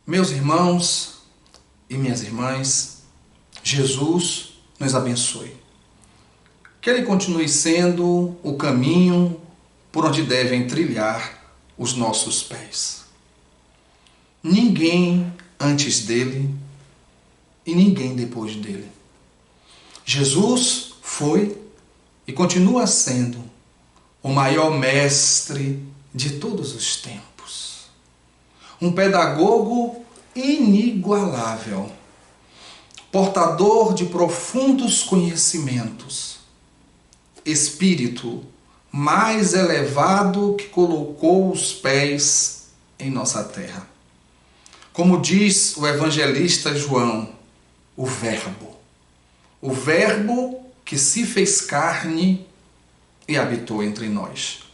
Meus irmãos e minhas irmãs, Jesus nos abençoe. Que Ele continue sendo o caminho por onde devem trilhar os nossos pés. Ninguém antes dele e ninguém depois dele. Jesus foi e continua sendo o maior mestre de todos os tempos. Um pedagogo inigualável, portador de profundos conhecimentos, espírito mais elevado que colocou os pés em nossa terra. Como diz o evangelista João, o Verbo que se fez carne e habitou entre nós.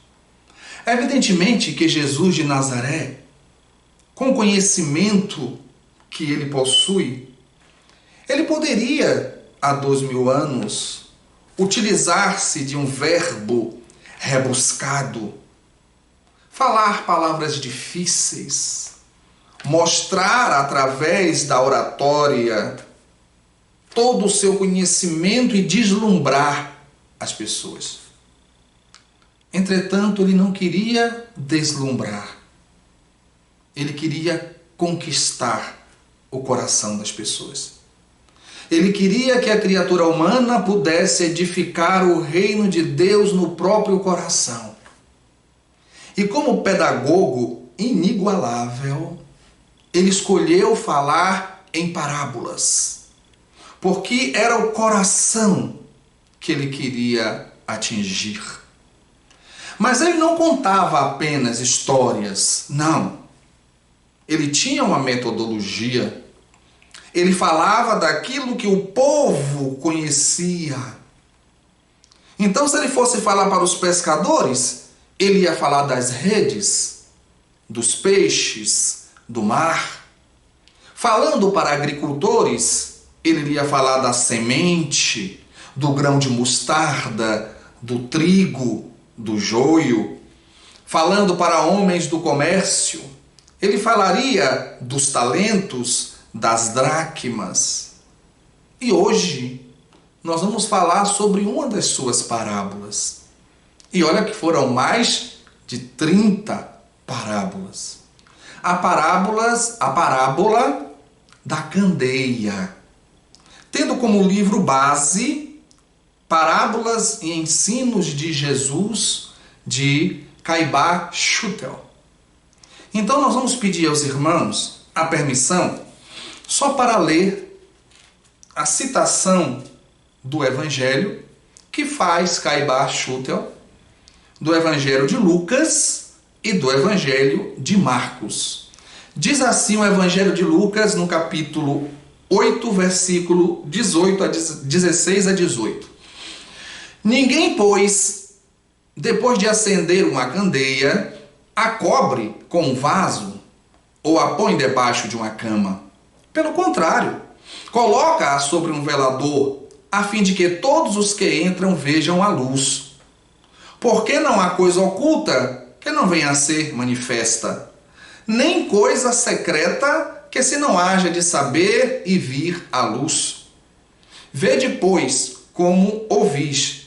Evidentemente que Jesus de Nazaré, com o conhecimento que ele possui, ele poderia, há 2000 anos, utilizar-se de um verbo rebuscado, falar palavras difíceis, mostrar através da oratória todo o seu conhecimento e deslumbrar as pessoas. Entretanto, ele não queria deslumbrar. Ele queria conquistar o coração das pessoas. Ele queria que a criatura humana pudesse edificar o reino de Deus no próprio coração. E como pedagogo inigualável, ele escolheu falar em parábolas, porque era o coração que ele queria atingir. Mas ele não contava apenas histórias, não. Ele tinha uma metodologia. Ele falava daquilo que o povo conhecia. Então, se ele fosse falar para os pescadores, ele ia falar das redes, dos peixes, do mar. Falando para agricultores, ele ia falar da semente, do grão de mostarda, do trigo, do joio. Falando para homens do comércio, ele falaria dos talentos, das dracmas. E hoje nós vamos falar sobre uma das suas parábolas. E olha que foram mais de 30 parábolas. A parábola da candeia, tendo como livro base Parábolas e Ensinos de Jesus, de Caibá Schutel. Então nós vamos pedir aos irmãos a permissão só para ler a citação do Evangelho que faz Caibá Schutel, do Evangelho de Lucas e do Evangelho de Marcos. Diz assim o Evangelho de Lucas no capítulo 8, versículo 16 a 18. Ninguém, pois, depois de acender uma candeia, a cobre com um vaso ou a põe debaixo de uma cama. Pelo contrário, coloca-a sobre um velador, a fim de que todos os que entram vejam a luz. Porque não há coisa oculta que não venha a ser manifesta, nem coisa secreta que se não haja de saber e vir à luz. Vede, pois, como ouvis,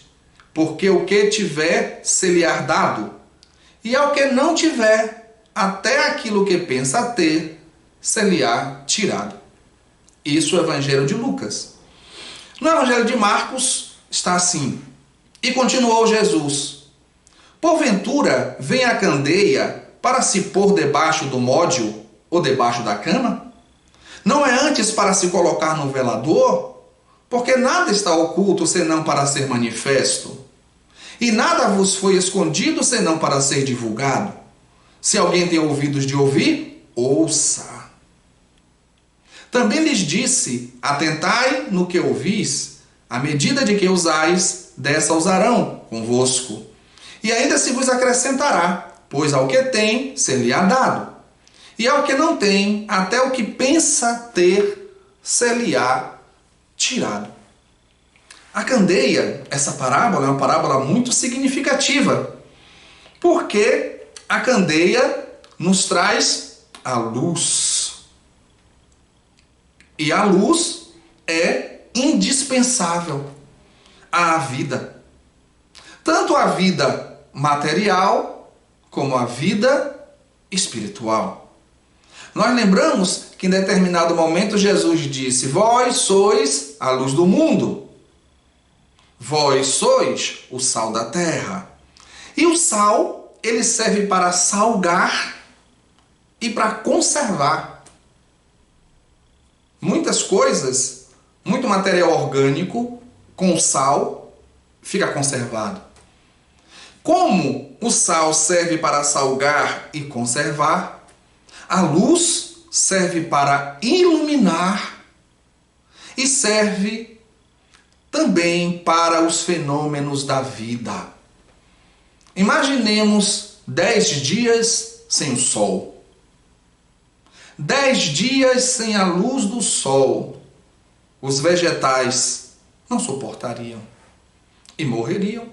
porque o que tiver se lhe há dado, e ao que não tiver, até aquilo que pensa ter, se lhe há tirado. Isso é o Evangelho de Lucas. No Evangelho de Marcos está assim: e continuou Jesus: porventura vem a candeia para se pôr debaixo do módio ou debaixo da cama? Não é antes para se colocar no velador? Porque nada está oculto senão para ser manifesto. E nada vos foi escondido senão para ser divulgado. Se alguém tem ouvidos de ouvir, ouça. Também lhes disse: atentai no que ouvis, à medida de que usais, dessa usarão convosco. E ainda se vos acrescentará, pois ao que tem, ser-lhe-á dado. E ao que não tem, até o que pensa ter, ser-lhe-á tirado. A candeia, essa parábola, é uma parábola muito significativa, porque a candeia nos traz a luz. E a luz é indispensável à vida. Tanto a vida material como a vida espiritual. Nós lembramos que em determinado momento Jesus disse: vós sois a luz do mundo. Vós sois o sal da terra. E o sal, ele serve para salgar e para conservar. Muitas coisas, muito material orgânico, com sal, fica conservado. Como o sal serve para salgar e conservar, a luz serve para iluminar e serve também para os fenômenos da vida. Imaginemos 10 dias sem o sol. 10 dias sem a luz do sol. Os vegetais não suportariam e morreriam.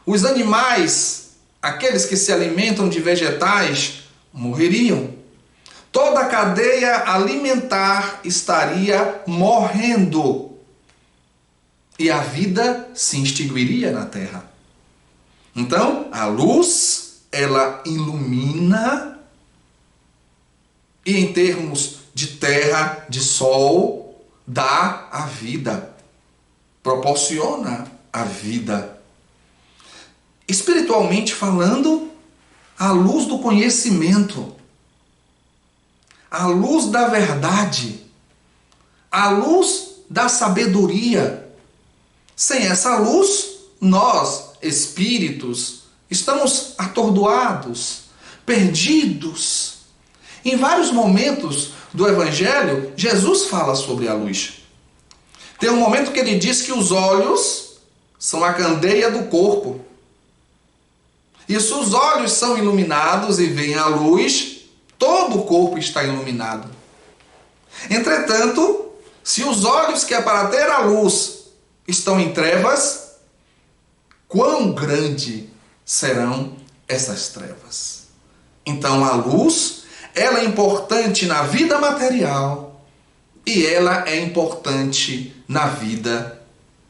Os animais, aqueles que se alimentam de vegetais, morreriam. Toda a cadeia alimentar estaria morrendo. E a vida se extinguiria na terra. Então, a luz, ela ilumina, e em termos de terra, de sol, dá a vida, proporciona a vida. Espiritualmente falando, a luz do conhecimento, a luz da verdade, a luz da sabedoria. Sem essa luz, nós, espíritos, estamos atordoados, perdidos. Em vários momentos do Evangelho, Jesus fala sobre a luz. Tem um momento que ele diz que os olhos são a candeia do corpo. E se os olhos são iluminados e veem a luz, todo o corpo está iluminado. Entretanto, se os olhos que é para ter a luz estão em trevas, quão grande serão essas trevas? Então a luz, ela é importante na vida material e ela é importante na vida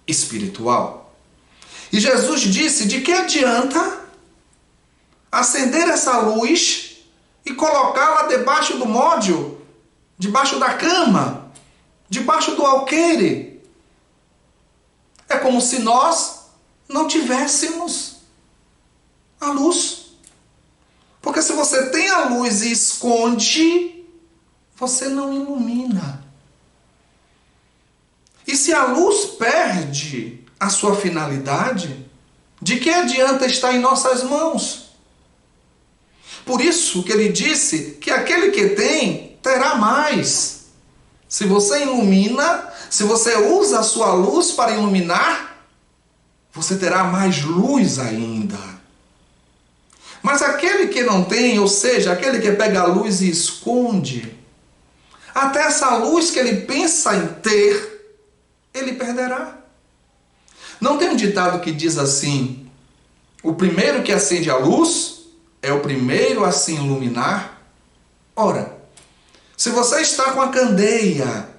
espiritual. E Jesus disse: de que adianta acender essa luz e colocá-la debaixo do módio, debaixo da cama, debaixo do alqueire? É como se nós não tivéssemos a luz. Porque se você tem a luz e esconde, você não ilumina. E se a luz perde a sua finalidade, de que adianta estar em nossas mãos? Por isso que ele disse que aquele que tem, terá mais. Se você ilumina, se você usa a sua luz para iluminar, você terá mais luz ainda. Mas aquele que não tem, ou seja, aquele que pega a luz e esconde, até essa luz que ele pensa em ter, ele perderá. Não tem um ditado que diz assim: o primeiro que acende a luz é o primeiro a se iluminar? Ora, se você está com a candeia,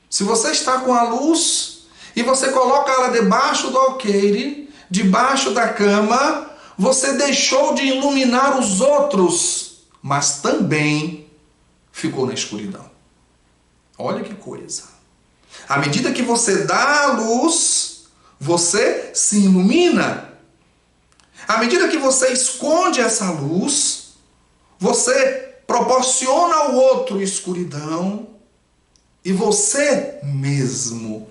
se você está com a luz e você coloca ela debaixo do alqueire, debaixo da cama, você deixou de iluminar os outros, mas também ficou na escuridão. Olha que coisa. À medida que você dá a luz, você se ilumina. À medida que você esconde essa luz, você proporciona ao outro escuridão e você mesmo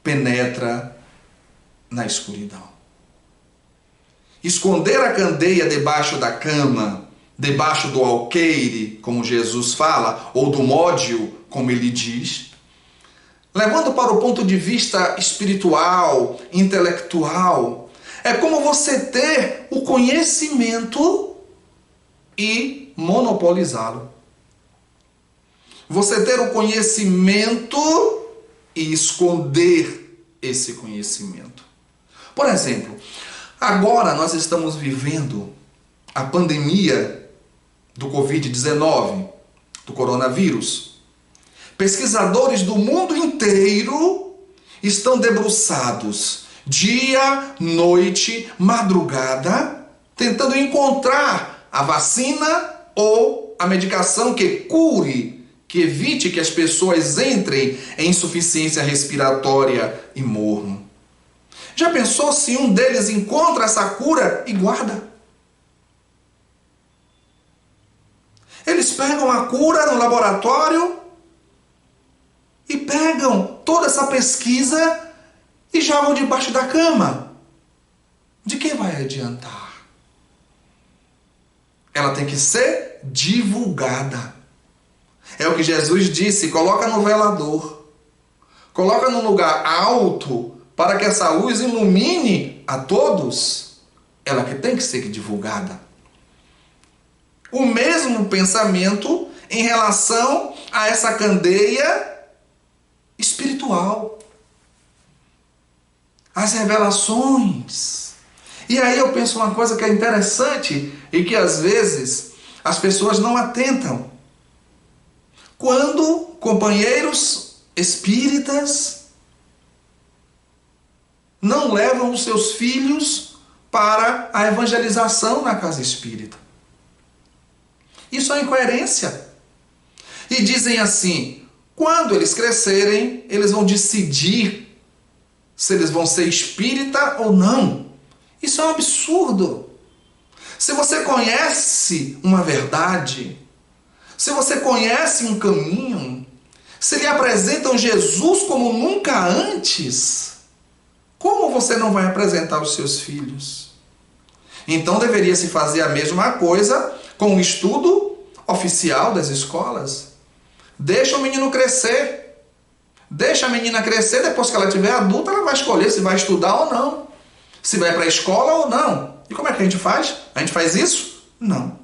penetra na escuridão. Esconder a candeia debaixo da cama, debaixo do alqueire, como Jesus fala, ou do módio, como ele diz, levando para o ponto de vista espiritual, intelectual, é como você ter o conhecimento e monopolizá-lo. Você ter o conhecimento e esconder esse conhecimento. Por exemplo, agora nós estamos vivendo a pandemia do Covid-19, do coronavírus. Pesquisadores do mundo inteiro estão debruçados dia, noite, madrugada, tentando encontrar a vacina ou a medicação que cure, que evite que as pessoas entrem em insuficiência respiratória e morram. Já pensou se um deles encontra essa cura e guarda? Eles pegam a cura no laboratório e pegam toda essa pesquisa e jogam debaixo da cama. De que vai adiantar? Ela tem que ser divulgada. É o que Jesus disse, coloca no velador. Coloca num lugar alto para que essa luz ilumine a todos. Ela que tem que ser divulgada. O mesmo pensamento em relação a essa candeia espiritual. As revelações. E aí eu penso uma coisa que é interessante e que às vezes as pessoas não atentam. Quando companheiros espíritas não levam os seus filhos para a evangelização na casa espírita. Isso é incoerência. E dizem assim, quando eles crescerem, eles vão decidir se eles vão ser espírita ou não. Isso é um absurdo. Se você conhece uma verdade, se você conhece um caminho, se lhe apresentam Jesus como nunca antes, como você não vai apresentar os seus filhos? Então deveria se fazer a mesma coisa com o estudo oficial das escolas. Deixa o menino crescer. Deixa a menina crescer, depois que ela tiver adulta, ela vai escolher se vai estudar ou não. Se vai para a escola ou não. E como é que a gente faz? A gente faz isso? Não.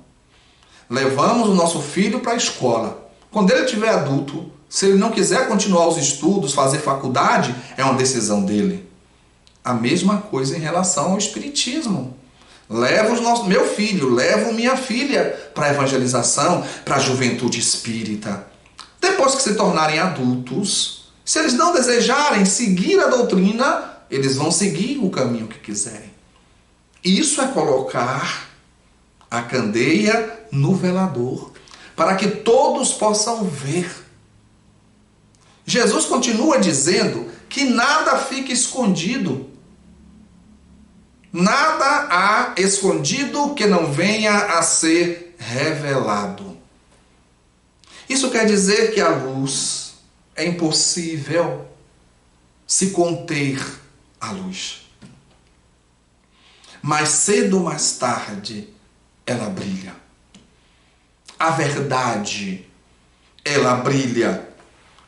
Levamos o nosso filho para a escola. Quando ele tiver adulto, se ele não quiser continuar os estudos, fazer faculdade, é uma decisão dele. A mesma coisa em relação ao espiritismo. Levo meu filho, levo minha filha para a evangelização, para a juventude espírita. Depois que se tornarem adultos, se eles não desejarem seguir a doutrina, eles vão seguir o caminho que quiserem. Isso é colocar a candeia no velador, para que todos possam ver. Jesus continua dizendo que nada fica escondido. Nada há escondido que não venha a ser revelado. Isso quer dizer que a luz é impossível se conter a luz. Mais cedo ou mais tarde, ela brilha. A verdade, ela brilha.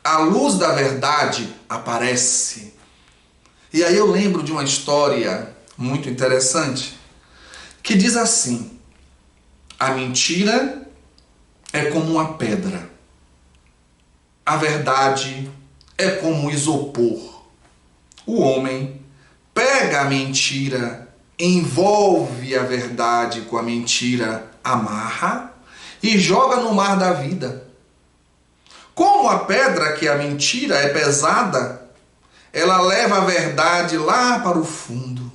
A luz da verdade aparece. E aí eu lembro de uma história muito interessante, que diz assim: a mentira é como uma pedra, a verdade é como isopor. O homem pega a mentira, envolve a verdade com a mentira, amarra e joga no mar da vida. Como a pedra, que é a mentira, é pesada, ela leva a verdade lá para o fundo.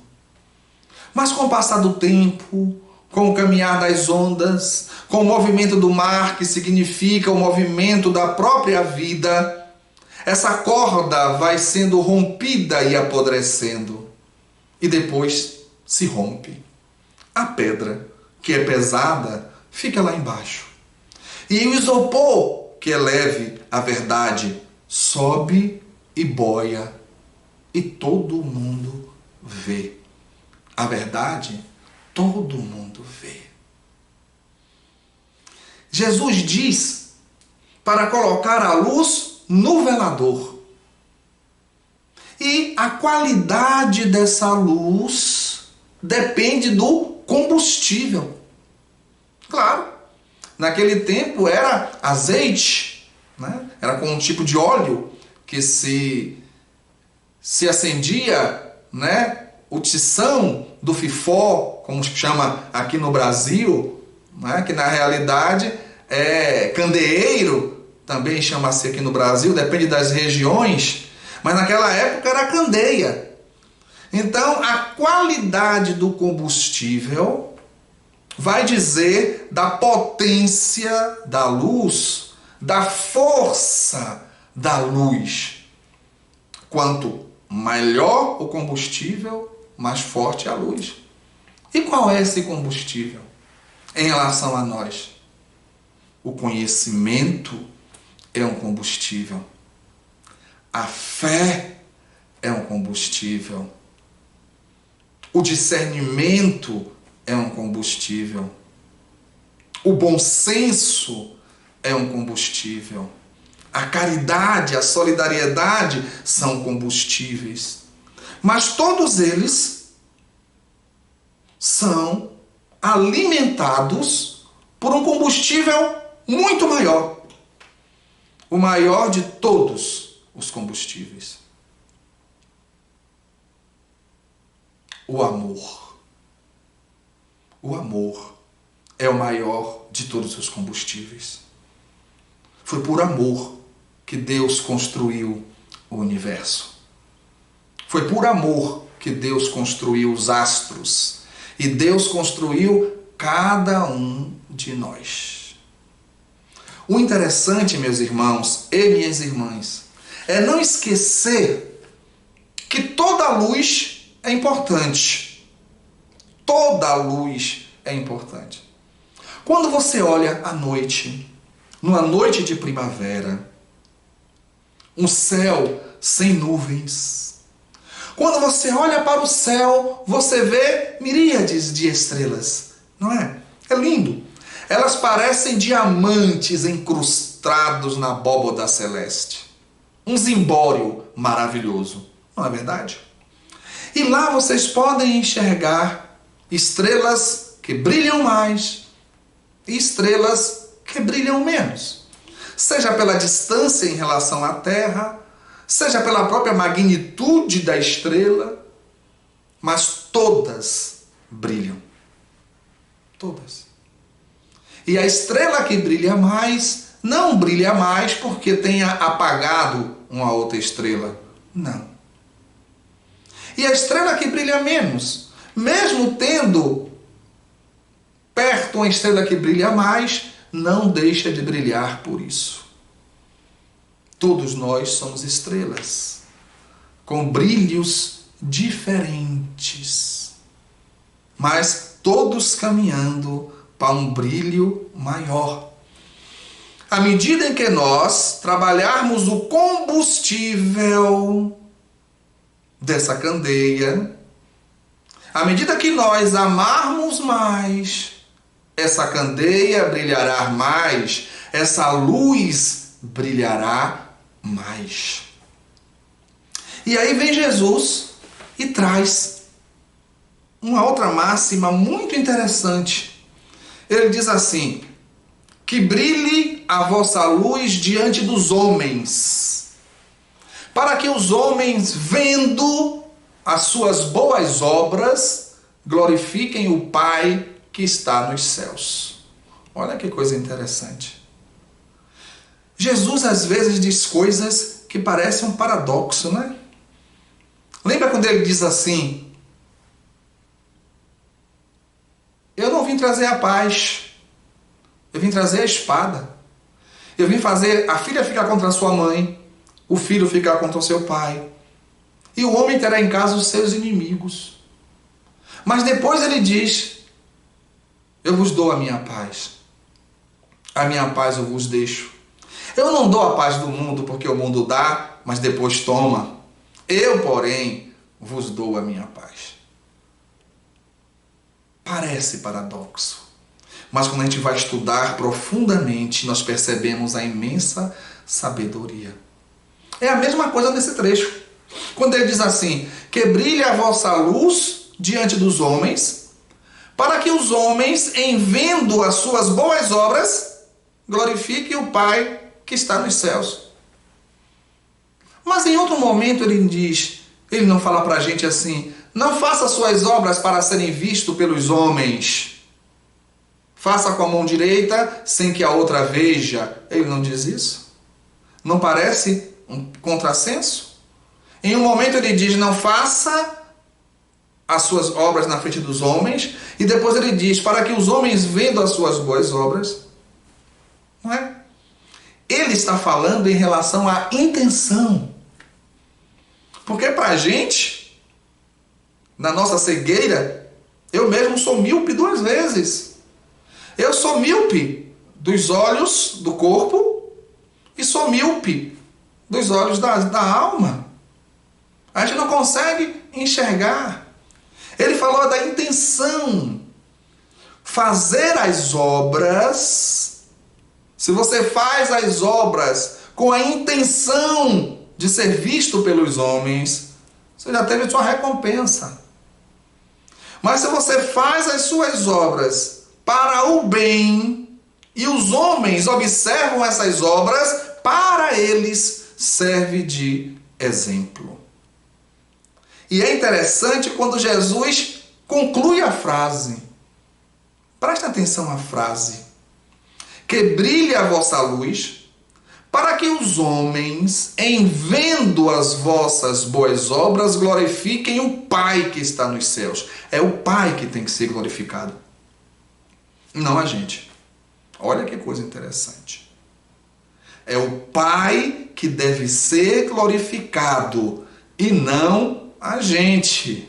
Mas com o passar do tempo, com o caminhar das ondas, com o movimento do mar, que significa o movimento da própria vida, essa corda vai sendo rompida e apodrecendo. E depois se rompe. A pedra, que é pesada, fica lá embaixo. E o isopor, que é leve, a verdade, sobe e boia. E todo mundo vê. A verdade, todo mundo vê. Jesus diz para colocar a luz no velador. E a qualidade dessa luz depende do combustível. Claro, naquele tempo era azeite, né? Era com um tipo de óleo que se acendia, né? O tição do fifó, como chama aqui no Brasil, né? Que na realidade é candeeiro, também chama-se aqui no Brasil, depende das regiões, mas naquela época era candeia. Então, a qualidade do combustível vai dizer da potência da luz, da força da luz. Quanto melhor o combustível, mais forte a luz. E qual é esse combustível em relação a nós? O conhecimento é um combustível. A fé é um combustível. O discernimento é um combustível. O bom senso é um combustível. A caridade, a solidariedade são combustíveis. Mas todos eles são alimentados por um combustível muito maior. O maior de todos os combustíveis. O amor. O amor é o maior de todos os combustíveis. Foi por amor que Deus construiu o universo. Foi por amor que Deus construiu os astros. E Deus construiu cada um de nós. O interessante, meus irmãos e minhas irmãs, é não esquecer que toda luz é importante. Toda luz é importante. Quando você olha à noite, numa noite de primavera, um céu sem nuvens. Quando você olha para o céu, você vê miríades de estrelas, não é? É lindo. Elas parecem diamantes incrustados na abóbada celeste. Um zimbório maravilhoso, não é verdade? E lá vocês podem enxergar estrelas que brilham mais e estrelas que brilham menos. Seja pela distância em relação à Terra, seja pela própria magnitude da estrela, mas todas brilham. Todas. E a estrela que brilha mais, não brilha mais porque tenha apagado uma outra estrela. Não. E a estrela que brilha menos, mesmo tendo perto uma estrela que brilha mais, não deixa de brilhar por isso. Todos nós somos estrelas, com brilhos diferentes, mas todos caminhando para um brilho maior. À medida em que nós trabalharmos o combustível dessa candeia, à medida que nós amarmos mais, essa candeia brilhará mais, essa luz brilhará mais. E aí vem Jesus e traz uma outra máxima muito interessante. Ele diz assim: que brilhe a vossa luz diante dos homens, para que os homens, vendo as suas boas obras, glorifiquem o Pai que está nos céus. Olha que coisa interessante. Jesus às vezes diz coisas que parecem um paradoxo, né? Lembra quando ele diz assim: eu não vim trazer a paz, eu vim trazer a espada. Eu vim fazer a filha ficar contra a sua mãe, o filho ficar contra o seu pai, e o homem terá em casa os seus inimigos. Mas depois ele diz: eu vos dou a minha paz eu vos deixo. Eu não dou a paz do mundo porque o mundo dá, mas depois toma. Eu, porém, vos dou a minha paz. Parece paradoxo, mas quando a gente vai estudar profundamente, nós percebemos a imensa sabedoria. É a mesma coisa nesse trecho. Quando ele diz assim: que brilhe a vossa luz diante dos homens, para que os homens, em vendo as suas boas obras, glorifiquem o Pai que está nos céus. Mas em outro momento ele diz, ele não fala para a gente assim: não faça suas obras para serem vistos pelos homens. Faça com a mão direita sem que a outra veja. Ele não diz isso? Não parece um contrassenso? Em um momento ele diz, não faça as suas obras na frente dos homens, e depois ele diz, para que os homens vendo as suas boas obras. Não é? Ele está falando em relação à intenção. Porque para a gente, na nossa cegueira, eu mesmo sou míope 2 vezes. Eu sou míope dos olhos do corpo e sou míope dos olhos da alma. A gente não consegue enxergar. Ele falou da intenção. Fazer as obras. Se você faz as obras com a intenção de ser visto pelos homens, você já teve sua recompensa. Mas se você faz as suas obras para o bem, e os homens observam essas obras, para eles serve de exemplo. E é interessante quando Jesus conclui a frase. Presta atenção à frase. Que brilhe a vossa luz, para que os homens, em vendo as vossas boas obras, glorifiquem o Pai que está nos céus. É o Pai que tem que ser glorificado, não a gente. Olha que coisa interessante. É o Pai que deve ser glorificado e não a gente.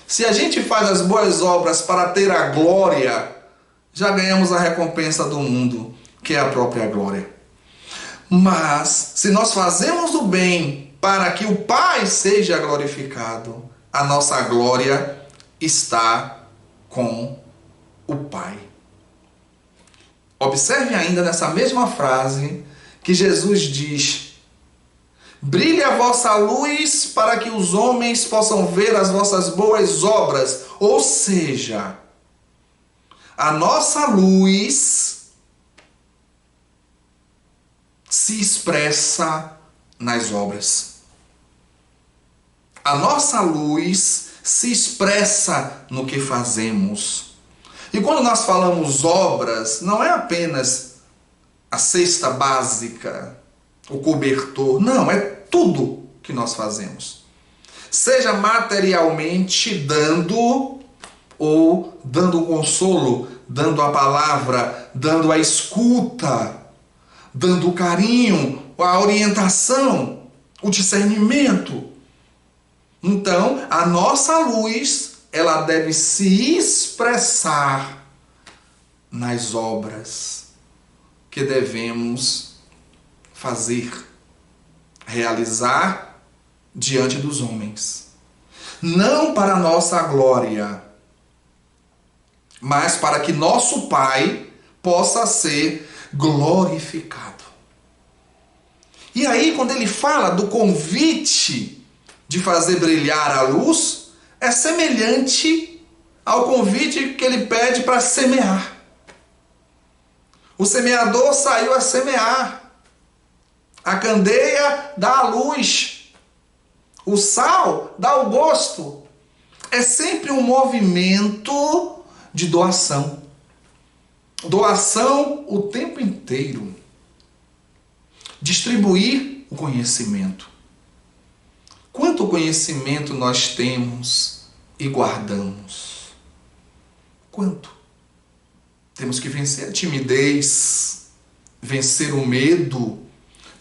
Se a gente faz as boas obras para ter a glória, já ganhamos a recompensa do mundo, que é a própria glória. Mas, se nós fazemos o bem para que o Pai seja glorificado, a nossa glória está com o Pai. Observe ainda nessa mesma frase que Jesus diz: brilhe a vossa luz para que os homens possam ver as vossas boas obras. Ou seja, a nossa luz se expressa nas obras. A nossa luz se expressa no que fazemos. E quando nós falamos obras, não é apenas a cesta básica, o cobertor. Não, é tudo que nós fazemos. Seja materialmente dando, ou dando consolo, dando a palavra, dando a escuta, dando o carinho, a orientação, o discernimento. Então, a nossa luz, ela deve se expressar nas obras que devemos fazer, realizar diante dos homens. Não para a nossa glória, mas para que nosso Pai possa ser glorificado. E aí, quando ele fala do convite de fazer brilhar a luz, é semelhante ao convite que ele pede para semear. O semeador saiu a semear. A candeia dá a luz. O sal dá o gosto. É sempre um movimento de doação. Doação o tempo inteiro. Distribuir o conhecimento. Quanto conhecimento nós temos e guardamos? Quanto? Temos que vencer a timidez, vencer o medo,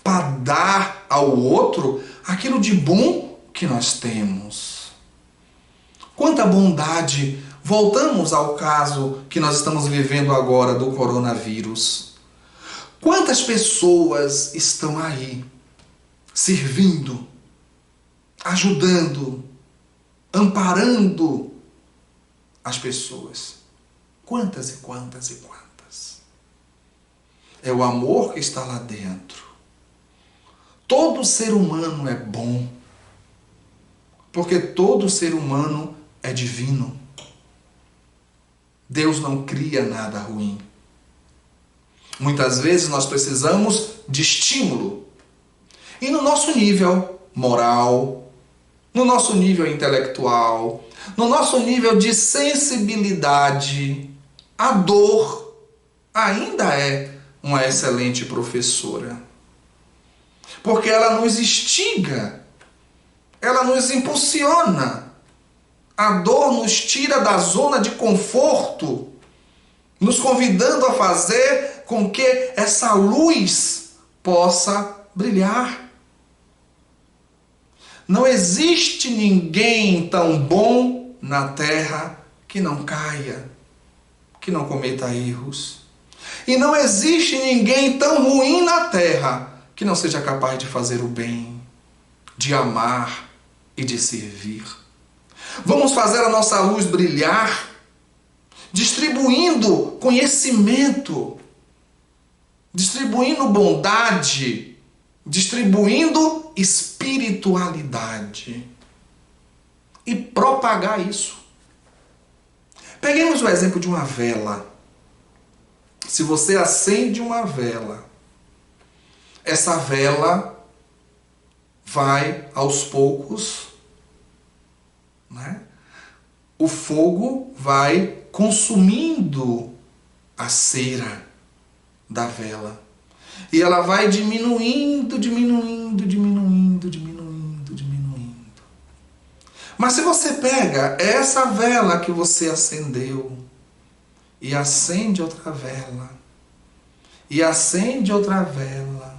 para dar ao outro aquilo de bom que nós temos. Quanta bondade! Voltamos ao caso que nós estamos vivendo agora do coronavírus. Quantas pessoas estão aí servindo, ajudando, amparando as pessoas? Quantas e quantas e quantas? É o amor que está lá dentro. Todo ser humano é bom, porque todo ser humano é divino. Deus não cria nada ruim. Muitas vezes nós precisamos de estímulo. E no nosso nível moral, no nosso nível intelectual, no nosso nível de sensibilidade, a dor ainda é uma excelente professora. porque ela nos instiga, ela nos impulsiona. A dor nos tira da zona de conforto, nos convidando a fazer com que essa luz possa brilhar. Não existe ninguém tão bom na terra que não caia, que não cometa erros. E não existe ninguém tão ruim na terra que não seja capaz de fazer o bem, de amar e de servir. Vamos fazer a nossa luz brilhar, distribuindo conhecimento, distribuindo bondade, distribuindo espiritualidade e propagar isso. Peguemos o exemplo de uma vela. Se você acende uma vela, essa vela vai aos poucos, né? O fogo vai consumindo a cera da vela. E ela vai diminuindo. Mas se você pega essa vela que você acendeu e acende outra vela, e acende outra vela,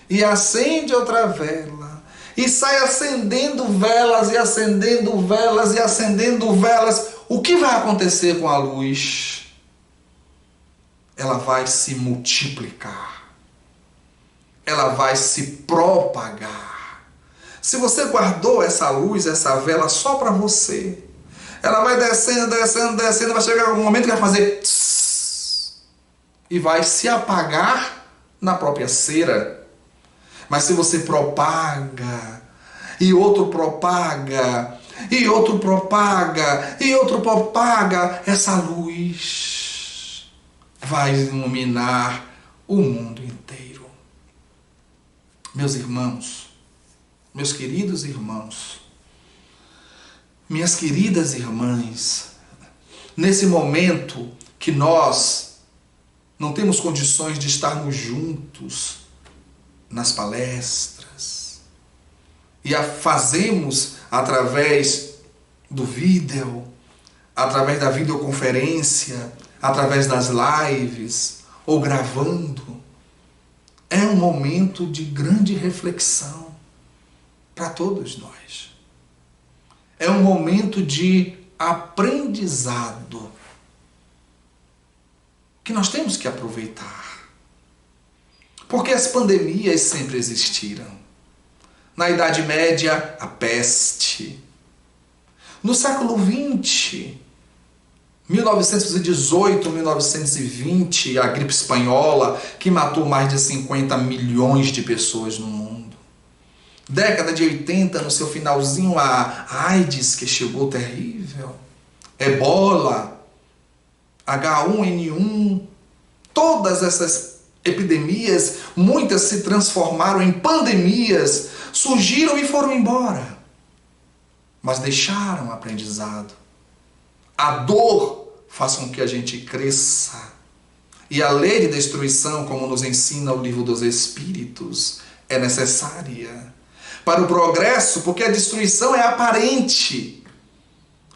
e acende outra vela, e sai acendendo velas, e acendendo velas, e acendendo velas, o que vai acontecer com a luz? Ela vai se multiplicar. Ela vai se propagar. Se você guardou essa luz, essa vela só para você, ela vai descendo, vai chegar um momento que vai fazer tss, e vai se apagar na própria cera. Mas se você propaga, e outro propaga, e outro propaga, e outro propaga, essa luz vai iluminar o mundo inteiro. Meus irmãos, meus queridos irmãos, minhas queridas irmãs, nesse momento que nós não temos condições de estarmos juntos nas palestras e a fazemos através do vídeo, através da videoconferência, através das lives ou gravando, é um momento de grande reflexão para todos nós. É um momento de aprendizado que nós temos que aproveitar. Porque as pandemias sempre existiram. Na Idade Média, a peste. No século XX, 1918, 1920, a gripe espanhola, que matou mais de 50 milhões de pessoas no mundo. Década de 80, no seu finalzinho, a AIDS, que chegou terrível. Ebola, H1N1, todas essas epidemias, muitas se transformaram em pandemias, surgiram e foram embora. Mas deixaram aprendizado. A dor faz com que a gente cresça. E a lei de destruição, como nos ensina o livro dos Espíritos, é necessária para o progresso, porque a destruição é aparente.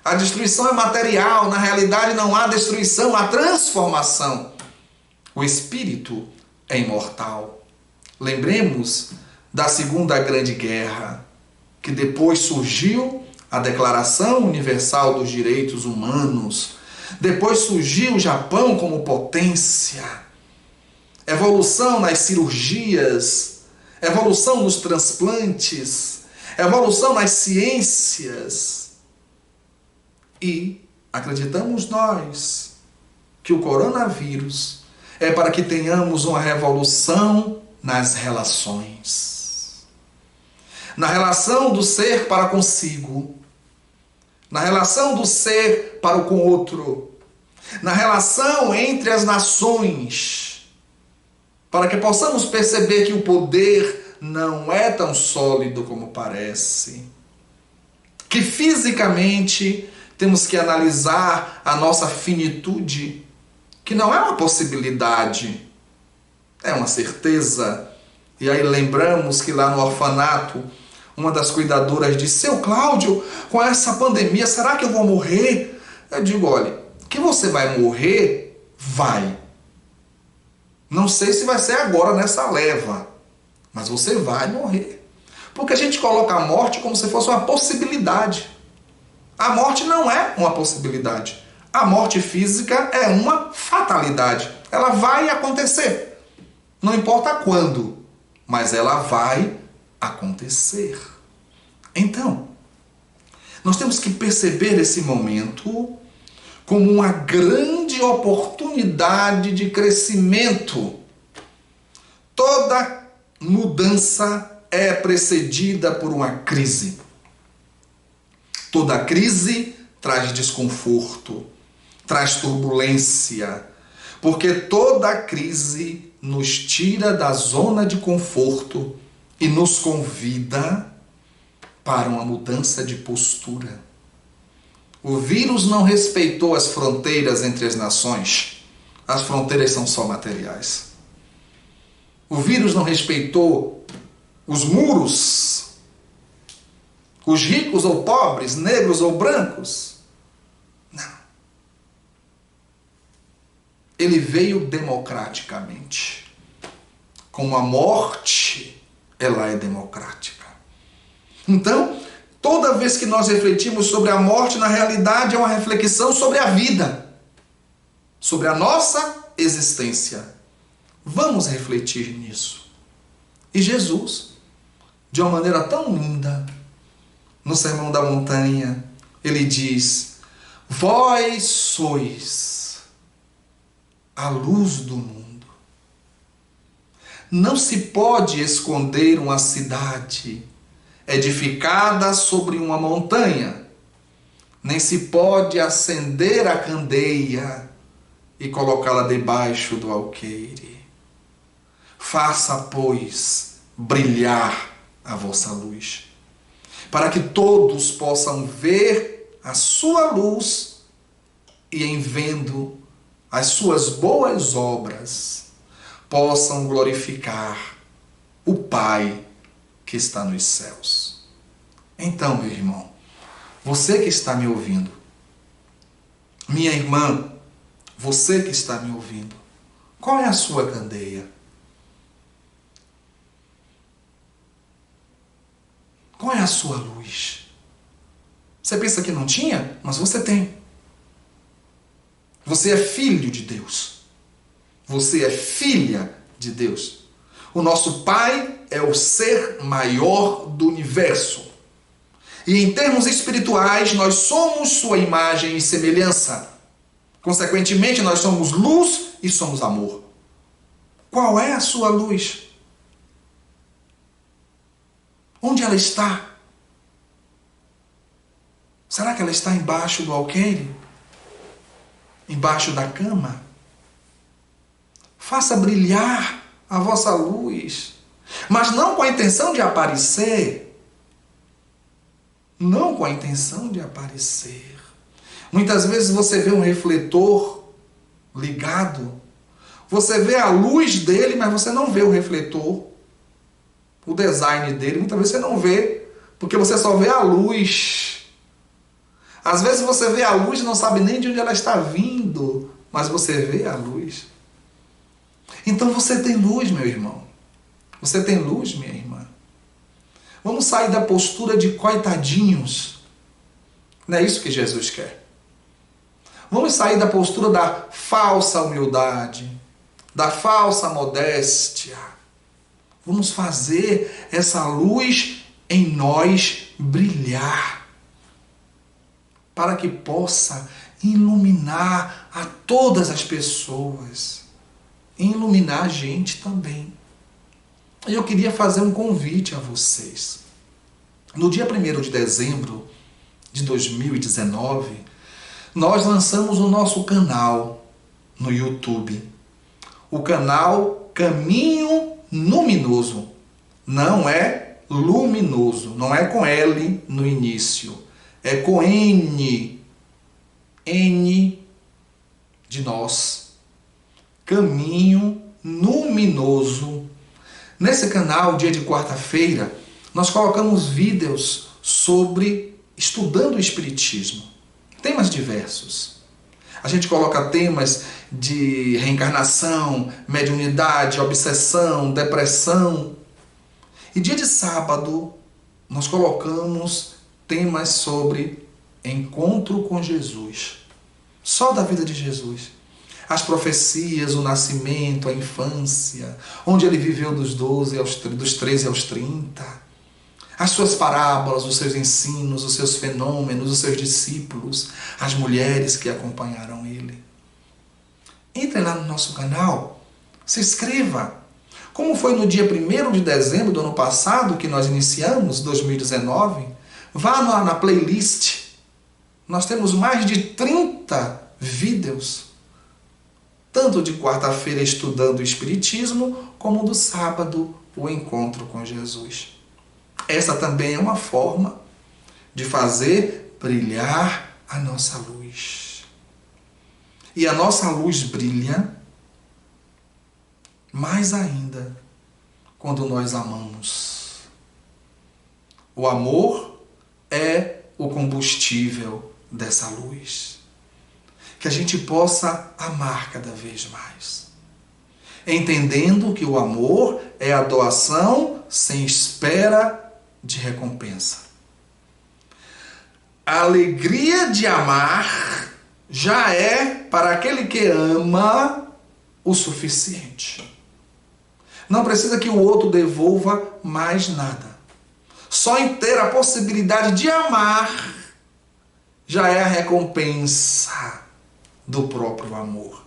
A destruição é material, na realidade não há destruição, há transformação. O espírito é imortal. Lembremos da Segunda Grande Guerra, que depois surgiu a Declaração Universal dos Direitos Humanos. Depois surgiu o Japão como potência. Evolução nas cirurgias, evolução nos transplantes, evolução nas ciências. E acreditamos nós que o coronavírus é para que tenhamos uma revolução nas relações. Na relação do ser para consigo, na relação do ser para o com outro, na relação entre as nações, para que possamos perceber que o poder não é tão sólido como parece, que fisicamente temos que analisar a nossa finitude, que não é uma possibilidade, é uma certeza, E aí lembramos que lá no orfanato, uma das cuidadoras disse: seu Cláudio, com essa pandemia, será que eu vou morrer? Eu digo: olha, que você vai morrer, vai. Não sei se vai ser agora nessa leva, mas você vai morrer. Porque a gente coloca a morte como se fosse uma possibilidade. A morte não é uma possibilidade. A morte física é uma fatalidade. Ela vai acontecer. Não importa quando, mas ela vai acontecer. Então, nós temos que perceber esse momento como uma grande oportunidade de crescimento. Toda mudança é precedida por uma crise. Toda crise traz desconforto, traz turbulência, porque toda crise nos tira da zona de conforto e nos convida para uma mudança de postura. O vírus não respeitou as fronteiras entre as nações. As fronteiras são só materiais. O vírus não respeitou os muros, os ricos ou pobres, negros ou brancos. Não. Ele veio democraticamente. Como a morte, ela é democrática. Então, toda vez que nós refletimos sobre a morte, na realidade é uma reflexão sobre a vida, sobre a nossa existência. Vamos refletir nisso. E Jesus, de uma maneira tão linda, no Sermão da Montanha, ele diz: vós sois a luz do mundo. Não se pode esconder uma cidade edificada sobre uma montanha, nem se pode acender a candeia e colocá-la debaixo do alqueire. Faça, pois, brilhar a vossa luz, para que todos possam ver a sua luz e, em vendo as suas boas obras, possam glorificar o Pai que está nos céus. Então, meu irmão, você que está me ouvindo, minha irmã, você que está me ouvindo, qual é a sua candeia? Qual é a sua luz? Você pensa que não tinha? Mas você tem. Você é filho de Deus. Você é filha de Deus. O nosso Pai é o ser maior do universo. E em termos espirituais, nós somos sua imagem e semelhança. Consequentemente, nós somos luz e somos amor. Qual é a sua luz? Onde ela está? Será que ela está embaixo do alqueire? Embaixo da cama? Faça brilhar a vossa luz, mas não com a intenção de aparecer. Não com a intenção de aparecer. Muitas vezes você vê um refletor ligado, você vê a luz dele, mas você não vê o refletor, o design dele. Muitas vezes você não vê, porque você só vê a luz. Às vezes você vê a luz e não sabe nem de onde ela está vindo, mas você vê a luz. Então você tem luz, meu irmão. Você tem luz, minha irmã. Vamos sair da postura de coitadinhos. Não é isso que Jesus quer. Vamos sair da postura da falsa humildade, da falsa modéstia. Vamos fazer essa luz em nós brilhar, para que possa iluminar a todas as pessoas, e iluminar a gente também. E eu queria fazer um convite a vocês. No dia 1º de dezembro de 2019, nós lançamos o nosso canal no YouTube. O canal Caminho Luminoso. Não é luminoso, não é com L no início, é com N. N de nós. Caminho Luminoso. Nesse canal, dia de quarta-feira, nós colocamos vídeos sobre estudando o Espiritismo. Temas diversos. A gente coloca temas de reencarnação, mediunidade, obsessão, depressão. E dia de sábado, nós colocamos temas sobre encontro com Jesus. Só da vida de Jesus. As profecias, o nascimento, a infância, onde ele viveu dos 13 aos 30. As suas parábolas, os seus ensinos, os seus fenômenos, os seus discípulos, as mulheres que acompanharam ele. Entre lá no nosso canal, se inscreva. Como foi no dia 1º de dezembro do ano passado, que nós iniciamos, 2019, vá lá na playlist. Nós temos mais de 30 vídeos, tanto de quarta-feira estudando o Espiritismo, como do sábado, o encontro com Jesus. Essa também é uma forma de fazer brilhar a nossa luz. E a nossa luz brilha mais ainda quando nós amamos. O amor é o combustível dessa luz. Que a gente possa amar cada vez mais. Entendendo que o amor é a doação sem espera de recompensa. A alegria de amar já é, para aquele que ama, o suficiente. Não precisa que o outro devolva mais nada. Só em ter a possibilidade de amar já é a recompensa do próprio amor.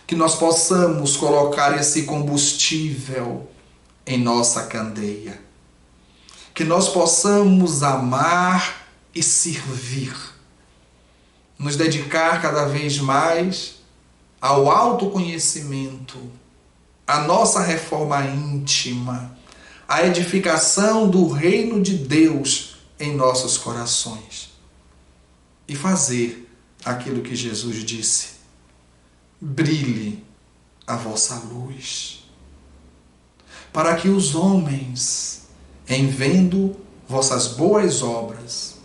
Que nós possamos colocar esse combustível em nossa candeia. Que nós possamos amar e servir. Nos dedicar cada vez mais ao autoconhecimento, à nossa reforma íntima, à edificação do reino de Deus em nossos corações. E fazer aquilo que Jesus disse: brilhe a vossa luz, para que os homens, em vendo vossas boas obras,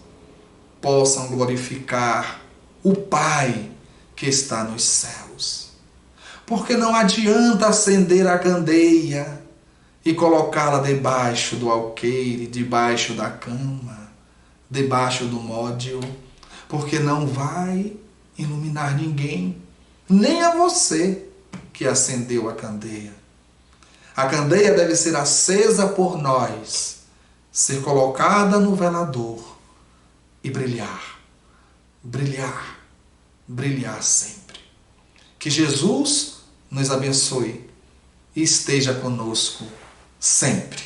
possam glorificar o Pai que está nos céus. Porque não adianta acender a candeia e colocá-la debaixo do alqueire, debaixo da cama, debaixo do módio, porque não vai iluminar ninguém, nem a você que acendeu a candeia. A candeia deve ser acesa por nós, ser colocada no velador e brilhar, brilhar, brilhar sempre. Que Jesus nos abençoe e esteja conosco sempre.